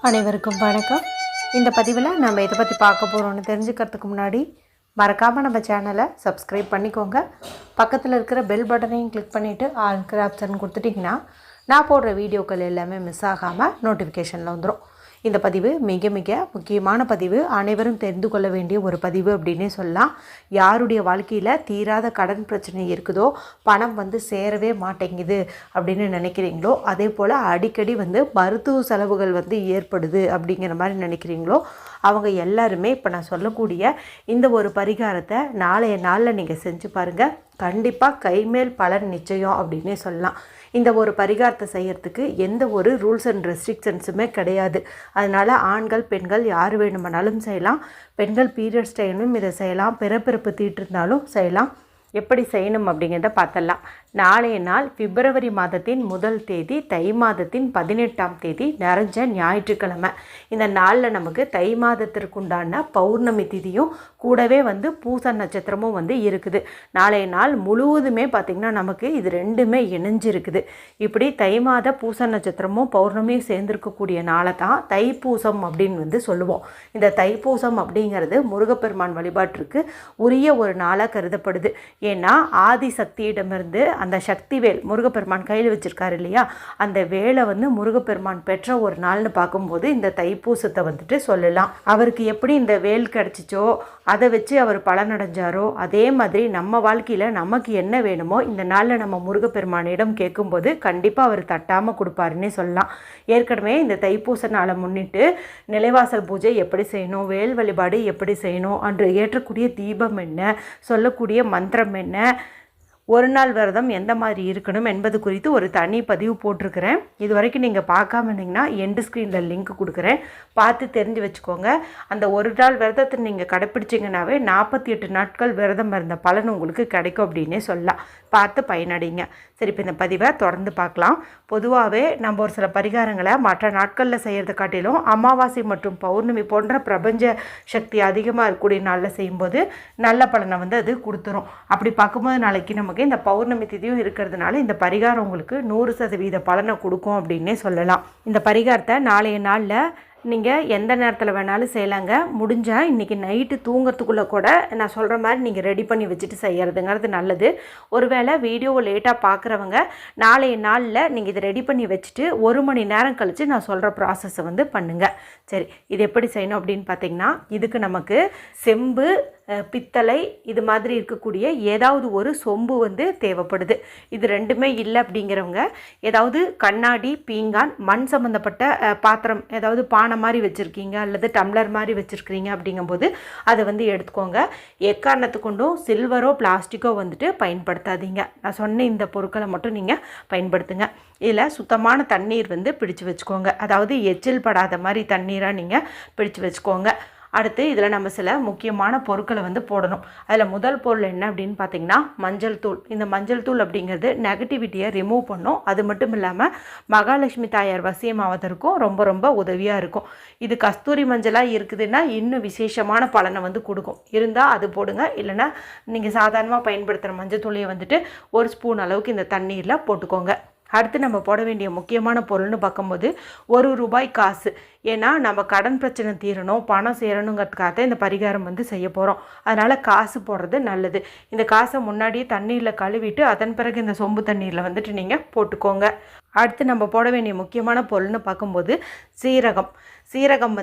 அனைவருக்கும் வணக்கம். இந்த பதிவில் நம்ம இதை பற்றி பார்க்க போகிறோம்னு தெரிஞ்சுக்கிறதுக்கு முன்னாடி மறக்காமல் நம்ம சேனலை சப்ஸ்கிரைப் பண்ணிக்கோங்க. பக்கத்தில் இருக்கிற பெல் பட்டனையும் கிளிக் பண்ணிவிட்டு ஆல்கிற ஆப்ஷன் கொடுத்துட்டிங்கன்னா நான் போடுற வீடியோக்கள் எல்லாமே மிஸ் ஆகாமல் நோட்டிஃபிகேஷனில் வந்துடும். இந்த பதிவு மிக மிக முக்கியமான பதிவு, அனைவரும் தெரிந்து கொள்ள வேண்டிய ஒரு பதிவு அப்படின்னே சொல்லலாம். யாருடைய வாழ்க்கையில் தீராத கடன் பிரச்சனை இருக்குதோ, பணம் சேரவே மாட்டேங்குது அப்படின்னு நினைக்கிறீங்களோ, அதே போல் அடிக்கடி மருத்துவ செலவுகள் ஏற்படுது அப்படிங்கிற மாதிரி நினைக்கிறீங்களோ, அவங்க எல்லாருமே இப்போ நான் சொல்லக்கூடிய இந்த ஒரு பரிகாரத்தை நாளைய நாளில் நீங்கள் செஞ்சு பாருங்கள். கண்டிப்பாக கைமேல் பலன் நிச்சயம் அப்படின்னே சொல்லலாம். இந்த ஒரு பரிகாரத்தை செய்யறதுக்கு எந்த ஒரு ரூல்ஸ் அண்ட் ரெஸ்ட்ரிக்ஷன்ஸுமே கிடையாது. அதனால் ஆண்கள் பெண்கள் யார் வேணுமானாலும் செய்யலாம். பெண்கள் பீரியட்ஸ் டைமும் இதை செய்யலாம், பிறப்பிறப்பு தீட்டிருந்தாலும் செய்யலாம். எப்படி செய்யணும் அப்படிங்கிறத பார்த்தலாம். நாளைய நாள் பிப்ரவரி மாதத்தின் முதல் தேதி, தை மாதத்தின் 18ஆம் தேதி, நிறைஞ்ச ஞாயிற்றுக்கிழமை. இந்த நாளில் நமக்கு தை மாதத்திற்குண்டான பௌர்ணமி திதியும் கூடவே பூச நட்சத்திரமும் இருக்குது. நாளைய நாள் முழுவதுமே பார்த்திங்கன்னா நமக்கு இது ரெண்டுமே இணைஞ்சிருக்குது. இப்படி தை மாத பூச நட்சத்திரமும் பௌர்ணமியும் சேர்ந்திருக்கக்கூடிய நாளை தான் தைப்பூசம் அப்படின்னு சொல்லுவோம். இந்த தைப்பூசம் அப்படிங்கிறது முருகப்பெருமான் வழிபாட்டிற்கு உரிய ஒரு நாளாக கருதப்படுது. ஏன்னா ஆதிசக்தியிடமிருந்து அந்த சக்தி வேல் முருகப்பெருமான் கையில் வச்சுருக்காரு இல்லையா, அந்த வேலை முருகப்பெருமான் பெற்ற ஒரு நாள்னு பார்க்கும்போது இந்த தைப்பூசத்தை சொல்லலாம். அவருக்கு எப்படி இந்த வேல் கிடச்சிச்சோ அதை வச்சு அவர் பலனடைஞ்சாரோ, அதே மாதிரி நம்ம வாழ்க்கையில் நமக்கு என்ன வேணுமோ இந்த நாளில் நம்ம முருகப்பெருமானிடம் கேட்கும்போது கண்டிப்பாக அவர் தட்டாமல் கொடுப்பாருன்னே சொல்லலாம். ஏற்கனவே இந்த தைப்பூச நாளை முன்னிட்டு நிலைவாசல் பூஜை எப்படி செய்யணும், வேல் வழிபாடு எப்படி செய்யணும், அன்று ஏற்றக்கூடிய தீபம் என்ன, சொல்லக்கூடிய மந்திரம் என்ன, ஒரு நாள் விரதம் எந்த மாதிரி இருக்கணும் என்பது குறித்து ஒரு தனி பதிவு போட்டிருக்கிறேன். இது வரைக்கும் நீங்கள் பார்க்காம இருந்தீங்கன்னா எண்டு ஸ்க்ரீனில் லிங்க் கொடுக்குறேன், பார்த்து தெரிஞ்சு வச்சுக்கோங்க. அந்த ஒரு நாள் விரதத்தை நீங்கள் கடைப்பிடிச்சிங்கன்னாவே 48 நாட்கள் விரதம் இருந்த பலன் உங்களுக்கு கிடைக்கும் அப்படின்னே சொல்லலாம். பார்த்து பயனடைங்க. சரி, இப்போ இந்த பதிவை தொடர்ந்து பார்க்கலாம். பொதுவாகவே நம்ம ஒரு சில பரிகாரங்களை மற்ற நாட்களில் செய்கிறத காட்டிலும் அமாவாசை மற்றும் பௌர்ணமி போன்ற பிரபஞ்ச சக்தி அதிகமாக இருக்கக்கூடிய நாளில் செய்யும்போது நல்ல பலனை அது கொடுத்துரும். அப்படி பார்க்கும்போது நாளைக்கு நமக்கு இந்த பௌர்ணமி திதியும் இருக்கிறதுனால இந்த பரிகாரம் உங்களுக்கு 100% பலனை கொடுக்கும் அப்படின்னே சொல்லலாம். இந்த பரிகாரத்தை நாளைய நாளில் நீங்கள் எந்த நேரத்தில் வேணாலும் செய்யலாங்க. முடிஞ்சால் இன்றைக்கி நைட்டு தூங்கிறதுக்குள்ளே கூட நான் சொல்கிற மாதிரி நீங்கள் ரெடி பண்ணி வச்சுட்டு செய்கிறதுங்கிறது நல்லது. ஒருவேளை வீடியோவை லேட்டாக பார்க்குறவங்க நாளைய நாளில் நீங்கள் இதை ரெடி பண்ணி வச்சுட்டு 1 மணி நேரம் கழித்து நான் சொல்கிற ப்ராசஸை பண்ணுங்கள். சரி, இது எப்படி செய்யணும் அப்படின்னு பார்த்திங்கன்னா, இதுக்கு நமக்கு செம்பு, பித்தளை இது மாதிரி இருக்கக்கூடிய ஏதாவது ஒரு சொம்பு தேவைப்படுது. இது ரெண்டுமே இல்லை அப்படிங்கிறவங்க ஏதாவது கண்ணாடி, பீங்கான், மண் சம்மந்தப்பட்ட பாத்திரம், ஏதாவது பானை மாதிரி வச்சுருக்கீங்க அல்லது டம்ளர் மாதிரி வச்சுருக்கிறீங்க அப்படிங்கும்போது அதை எடுத்துக்கோங்க. எக்காரணத்து கொண்டும் சில்வரோ பிளாஸ்டிக்கோ பயன்படுத்தாதீங்க. நான் சொன்ன இந்த பொருட்களை மட்டும் நீங்கள் பயன்படுத்துங்க. இதில் சுத்தமான தண்ணீர் பிடிச்சு வச்சுக்கோங்க. அதாவது எச்சில் படாத மாதிரி தண்ணீராக நீங்கள் பிடிச்சு வச்சுக்கோங்க. அடுத்து இதில் நம்ம சில முக்கியமான பொருட்களை போடணும். அதில் முதல் பொருள் என்ன அப்படின்னு பார்த்திங்கன்னா மஞ்சள் தூள். இந்த மஞ்சள் தூள் அப்படிங்கிறது நெகட்டிவிட்டியை ரிமூவ் பண்ணும். அது மட்டும் இல்லாமல் மகாலட்சுமி தாயார் வசியமாவதற்கும் ரொம்ப ரொம்ப உதவியாக இருக்கும். இது கஸ்தூரி மஞ்சளாக இருக்குதுன்னா இன்னும் விசேஷமான பலனை கொடுக்கும். இருந்தால் அது போடுங்க. இல்லைன்னா நீங்கள் சாதாரணமாக பயன்படுத்துகிற மஞ்சள் தூளையை 1 ஸ்பூன் அளவுக்கு இந்த தண்ணீரில் போட்டுக்கோங்க. அடுத்து நம்ம போட வேண்டிய முக்கியமான பொருள்னு பார்க்கும்போது ₹1 காசு. ஏன்னா நம்ம கடன் பிரச்சனை தீரணும், பணம் சேரணுங்கிறதுக்காக தான் இந்த பரிகாரம் செய்ய போகிறோம். அதனால் காசு போடுறது நல்லது. இந்த காசை முன்னாடியே தண்ணீரில் கழுவிட்டு அதன் பிறகு இந்த சொம்பு தண்ணீரில் நீங்கள் போட்டுக்கோங்க. அடுத்து நம்ம போட வேண்டிய முக்கியமான பொருள்னு பார்க்கும்போது சீரகம். சீரகம்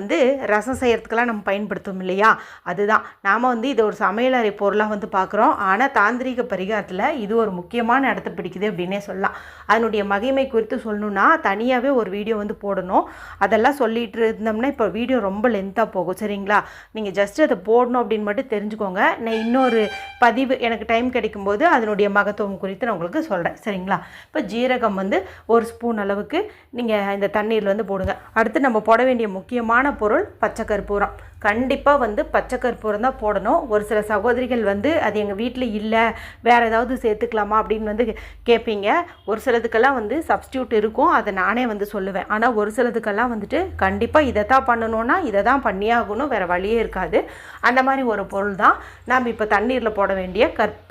ரசம் செய்கிறதுக்கெல்லாம் நம்ம பயன்படுத்தும் இல்லையா, அதுதான் நாம் இது ஒரு சமையலறை பொருளாக பார்க்குறோம். ஆனால் தாந்திரிக பரிகாரத்தில் இது ஒரு முக்கியமான இடத்த பிடிக்குது அப்படின்னே சொல்லலாம். அதனுடைய மகிமை குறித்து சொல்லணுன்னா தனியாகவே ஒரு வீடியோ போடணும். அதெல்லாம் சொல்லிட்டு இருந்தோம்னா இப்போ வீடியோ ரொம்ப லென்த்தாக போகும். சரிங்களா, நீங்கள் ஜஸ்ட் அதை போடணும் அப்படின்னு மட்டும் தெரிஞ்சுக்கோங்க. நான் இன்னொரு பதிவு எனக்கு டைம் கிடைக்கும்போது அதனுடைய மகத்துவம் குறித்து நான் உங்களுக்கு சொல்கிறேன். சரிங்களா, இப்போ ஜீரகம் 1 ஸ்பூன் அளவுக்கு நீங்கள் இந்த தண்ணீரில் போடுங்க. அடுத்து நம்ம போட வேண்டிய முக்கியமான பொருள் பச்சை கற்பூரம். கண்டிப்பாக வந்து பச்சை கற்பூரம் தான் போடணும். ஒரு சில சகோதரிகள் வந்து அது எங்கள் வீட்டில் இல்லை, வேறு ஏதாவது சேர்த்துக்கலாமா அப்படின்னு வந்து கேட்பீங்க. ஒரு சிலதுக்கெல்லாம் வந்து சப்ஸ்டியூட் இருக்கும், அதை நானே வந்து சொல்லுவேன். ஆனால் ஒரு சிலதுக்கெல்லாம் வந்துட்டு கண்டிப்பாக இதை தான் பண்ணணுன்னா இதை தான் பண்ணியாகணும், வேறு வழியே இருக்காது. அந்த மாதிரி ஒரு பொருள் தான் நாம் இப்போ தண்ணீரில் போட வேண்டிய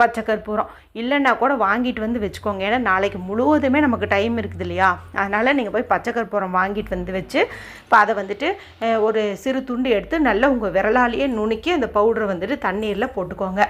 பச்சை கற்பூரம். இல்லைன்னா கூட வாங்கிட்டு வந்து வச்சுக்கோங்க. ஏன்னா நாளைக்கு முழுவதுமே நமக்கு டைம் இருக்குது இல்லையா, அதனால் நீங்கள் போய் பச்சை கற்பூரம் வாங்கிட்டு வந்து வச்சு இப்போ அதை வந்துட்டு ஒரு சிறு துண்டு எடுத்து நல்லா உங்கள் விரலாலேயே நுணுக்கி அந்த பவுடரை வந்துட்டு தண்ணீரில் போட்டுக்கோங்க.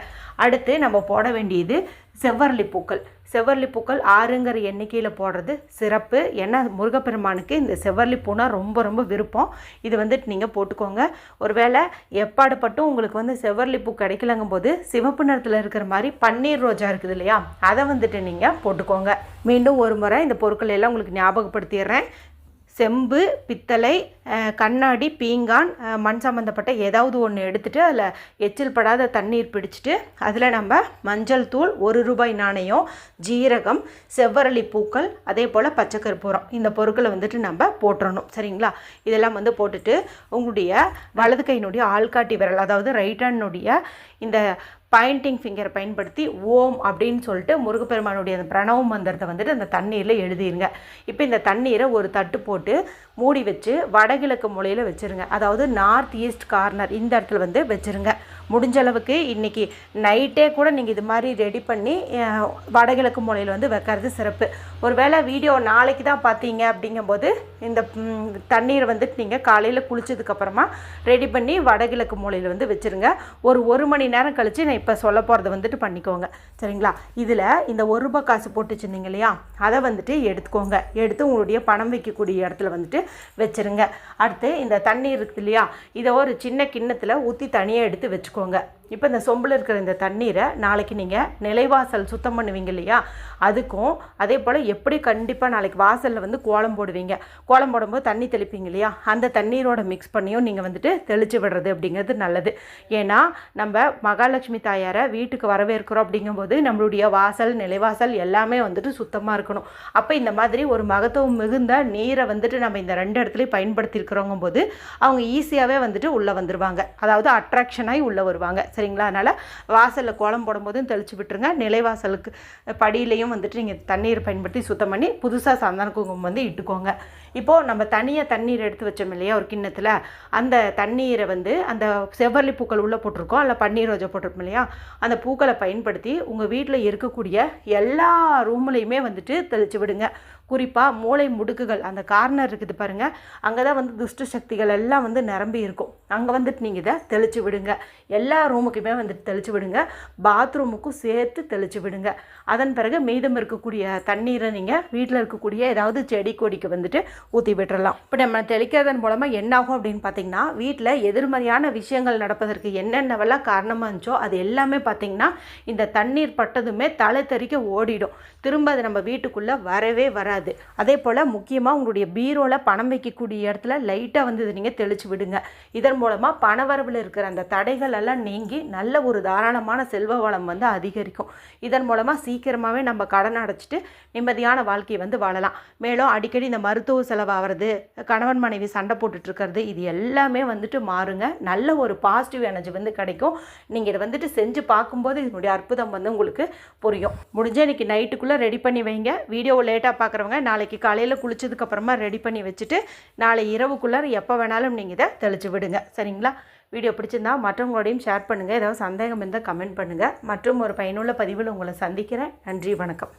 அடுத்து நம்ம போட வேண்டியது செவ்வரளி பூக்கள். செவ்வரளி பூக்கள் 6ங்கிற எண்ணிக்கையில் போடுறது சிறப்பு. ஏன்னா முருகப்பெருமானுக்கு இந்த செவ்வரளி பூனா ரொம்ப ரொம்ப விருப்பம். இது வந்துட்டு நீங்கள் போட்டுக்கோங்க. ஒருவேளை எப்பாடுபட்டும் உங்களுக்கு வந்து செவ்வரளி பூ கிடைக்கலங்கும் போது சிவப்பு நிறத்தில் இருக்கிற மாதிரி பன்னீர் ரோஜா இருக்குது இல்லையா, அதை வந்துட்டு நீங்கள் போட்டுக்கோங்க. மீண்டும் ஒரு முறை இந்த பொருட்கள் எல்லாம் உங்களுக்கு ஞாபகப்படுத்திடுறேன். செம்பு, பித்தளை, கண்ணாடி, பீங்கான், மண் சம்மந்தப்பட்ட ஏதாவது ஒன்று எடுத்துகிட்டு அதில் எச்சில் படாத தண்ணீர் பிடிச்சிட்டு அதில் நம்ம மஞ்சள் தூள், 1 ரூபாய் நாணயம், ஜீரகம், செவ்வரளி பூக்கள், அதே போல் பச்சை கற்பூரம், இந்த பொருட்களை வந்துட்டு நம்ம போட்டுறணும். சரிங்களா? இதெல்லாம் வந்து போட்டுட்டு உங்களுடைய வலது கையினுடைய ஆள்காட்டி விரல், அதாவது ரைட் ஹேண்டுடைய இந்த பாயிண்டிங் ஃபிங்கரை பயன்படுத்தி ஓம் அப்படின்னு சொல்லிட்டு முருகப்பெருமானுடைய அந்த பிரணவ மந்திரத்தை வந்துட்டு அந்த தண்ணீரில் எழுதிருங்க. இப்போ இந்த தண்ணீரை ஒரு தட்டு போட்டு மூடி வச்சு வடகிழக்கு மூலையில் வச்சுருங்க. அதாவது நார்த் ஈஸ்ட் கார்னர் இந்த இடத்துல வந்து வச்சுருங்க. முடிஞ்ச அளவுக்கு இன்றைக்கி நைட்டே கூட நீங்கள் இது மாதிரி ரெடி பண்ணி வடகிழக்கு மூலையில் வந்து வைக்கிறது சிறப்பு. ஒரு வேளை வீடியோ நாளைக்கு தான் பார்த்தீங்க அப்படிங்கும்போது இந்த தண்ணீரை வந்துட்டு நீங்கள் காலையில் குளித்ததுக்கப்புறமா ரெடி பண்ணி வடகிழக்கு மூலையில் வந்து வச்சுருங்க. ஒரு மணி நேரம் கழித்து நான் இப்போ சொல்ல போகிறத வந்துட்டு பண்ணிக்கோங்க. சரிங்களா? இதில் இந்த 1 ரூபாய் காசு போட்டு வச்சுருந்தீங்க இல்லையா, அதை வந்துட்டு எடுத்துக்கோங்க. எடுத்து உங்களுடைய பணம் வைக்கக்கூடிய இடத்துல வந்துட்டு வச்சுருங்க. அடுத்து இந்த தண்ணீர் இருக்குது இல்லையா, இதை ஒரு சின்ன கிண்ணத்தில் ஊற்றி தனியாக எடுத்து வச்சுக்கோங்க. இப்போ இந்த சொம்பில் இருக்கிற இந்த தண்ணீரை நாளைக்கு நீங்கள் நிலைவாசல் சுத்தம் பண்ணுவீங்க இல்லையா, அதுக்கும் அதே போல் எப்படி கண்டிப்பாக நாளைக்கு வாசலில் வந்து கோலம் போடுவீங்க, கோலம் போடும்போது தண்ணி தெளிப்பீங்க இல்லையா, அந்த தண்ணீரோட மிக்ஸ் பண்ணியும் நீங்கள் வந்துட்டு தெளித்து விடுறது அப்படிங்கிறது நல்லது. ஏன்னா நம்ம மகாலட்சுமி தாயாரை வீட்டுக்கு வரவேற்கிறோம் அப்படிங்கும்போது நம்மளுடைய வாசல், நிலைவாசல் எல்லாமே வந்துட்டு சுத்தமாக இருக்கணும். அப்போ இந்த மாதிரி ஒரு மகத்துவம் மிகுந்த நீரை வந்துட்டு நம்ம இந்த 2 இடத்துலையும் பயன்படுத்தியிருக்கிறோங்க போது அவங்க ஈஸியாகவே வந்துட்டு உள்ளே வந்துடுவாங்க. அதாவது அட்ராக்ஷனாகி உள்ளே வருவாங்க. சரிங்களா? அதனால் வாசலில் கோலம் போடும்போதும் தெளித்து விட்டுருங்க. நிலைவாசலுக்கு படியிலையும் வந்துட்டு நீங்கள் தண்ணீர் பயன்படுத்தி சுத்தம் பண்ணி புதுசாக சந்தன குங்குமம் வந்து இட்டுக்கோங்க. இப்போது நம்ம தனியாக தண்ணீர் எடுத்து வச்சோம் இல்லையா ஒரு கிண்ணத்தில், அந்த தண்ணீரை வந்து அந்த செவ்வரளி பூக்கள் உள்ளே போட்டிருக்கோம், அதில் பன்னீர் ரோஜா போட்டிருக்கோம் இல்லையா, அந்த பூக்களை பயன்படுத்தி உங்கள் வீட்டில் இருக்கக்கூடிய எல்லா ரூம்லேயுமே வந்துட்டு தெளித்து விடுங்க. குறிப்பாக மூளை முடுக்குகள், அந்த கார்னர் இருக்குது பாருங்கள், அங்கே தான் வந்து துஷ்ட சக்திகள் எல்லாம் வந்து நிரம்பி இருக்கும். அங்கே வந்துட்டு நீங்கள் இதை தெளித்து விடுங்க. எல்லா ரூமுக்குமே வந்துட்டு தெளித்து விடுங்க. பாத்ரூமுக்கும் சேர்த்து தெளித்து விடுங்க. அதன் பிறகு மீதம் இருக்கக்கூடிய தண்ணீரை நீங்கள் வீட்டில் இருக்கக்கூடிய ஏதாவது செடி கொடிக்கு வந்துட்டு ஊற்றி விட்டுறலாம். இப்போ நம்ம தெளிக்கிறதன் மூலமாக என்னாகும் அப்படின்னு பார்த்தீங்கன்னா, வீட்டில் எதிர்மறையான விஷயங்கள் நடப்பதற்கு என்னென்னவெல்லாம் காரணமாக இருந்துச்சோ அது எல்லாமே பார்த்திங்கன்னா இந்த தண்ணீர் பட்டதுமே தலை தெறிக்க ஓடிடும். திரும்ப அது நம்ம வீட்டுக்குள்ளே வரவே வராது. அதே போல் முக்கியமாக உங்களுடைய பீரோவில் பணம் வைக்கக்கூடிய இடத்துல லைட்டாக வந்து இதை நீங்கள் தெளித்து விடுங்க. இதன் மூலமாக பணவரவில் இருக்கிற அந்த தடைகள் எல்லாம் நீங்கி நல்ல ஒரு தாராளமான செல்வ வளம் வந்து அதிகரிக்கும். இதன் மூலமாக சீக்கிரமாகவே நம்ம கடன் அடைச்சிட்டு நிம்மதியான வாழ்க்கையை வந்து வாழலாம். மேலும் அடிக்கடி இந்த மருத்துவ செலவாகிறது, கணவன் மனைவி சண்டை போட்டுட்ருக்கிறது, இது எல்லாமே வந்துட்டு மாறுங்க. நல்ல ஒரு பாசிட்டிவ் எனர்ஜி வந்து கிடைக்கும். நீங்கள் இதை வந்துட்டு செஞ்சு பார்க்கும்போது இதனுடைய அற்புதம் வந்து உங்களுக்கு புரியும். முடிஞ்ச இன்றைக்கி நைட்டுக்குள்ளே ரெடி பண்ணி வைங்க. வீடியோவை லேட்டாக பார்க்குறவங்க நாளைக்கு காலையில் குளிச்சதுக்கப்புறமா ரெடி பண்ணி வச்சுட்டு நாளை இரவுக்குள்ளே எப்போ வேணாலும் நீங்கள் இதை தெளித்து விடுங்க. சரிங்களா? வீடியோ பிடிச்சிருந்தா மற்றவங்களோடையும் ஷேர் பண்ணுங்கள். ஏதாவது சந்தேகம் இருந்தால் கமெண்ட் பண்ணுங்கள். மற்றும் ஒரு பயனுள்ள பதிவில் உங்களை சந்திக்கிறேன். நன்றி, வணக்கம்.